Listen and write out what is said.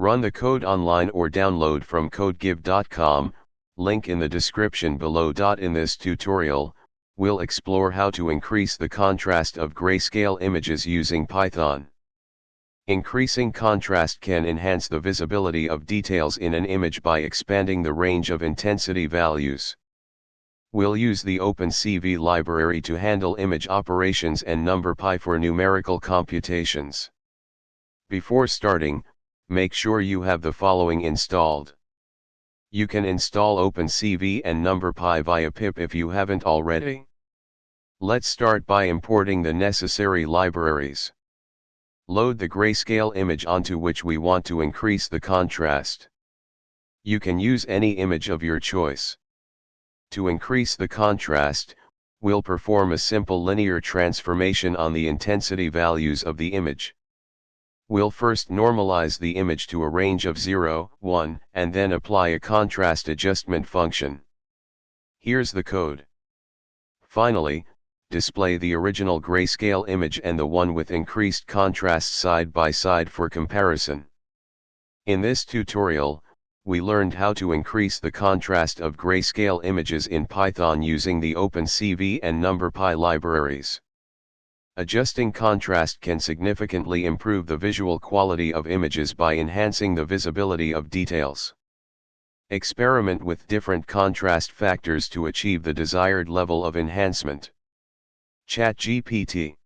Run the code online or download from codegive.com, link in the description below. In this tutorial, we'll explore how to increase the contrast of grayscale images using Python. Increasing contrast can enhance the visibility of details in an image by expanding the range of intensity values. We'll use the opencv library to handle image operations and numpy for numerical computations. Before starting, make sure you have the following installed. You can install opencv and numpy via pip if you haven't already. Let's start by importing the necessary libraries. Load the grayscale image onto which we want to increase the contrast. You can use any image of your choice. To increase the contrast, we'll perform a simple linear transformation on the intensity values of the image. We'll first normalize the image to a range of 0, 1, and then apply a contrast adjustment function. Here's the code. Finally, display the original grayscale image and the one with increased contrast side by side for comparison. In this tutorial, we learned how to increase the contrast of grayscale images in Python using the opencv and numpy libraries. Adjusting contrast can significantly improve the visual quality of images by enhancing the visibility of details. Experiment with different contrast factors to achieve the desired level of enhancement. ChatGPT.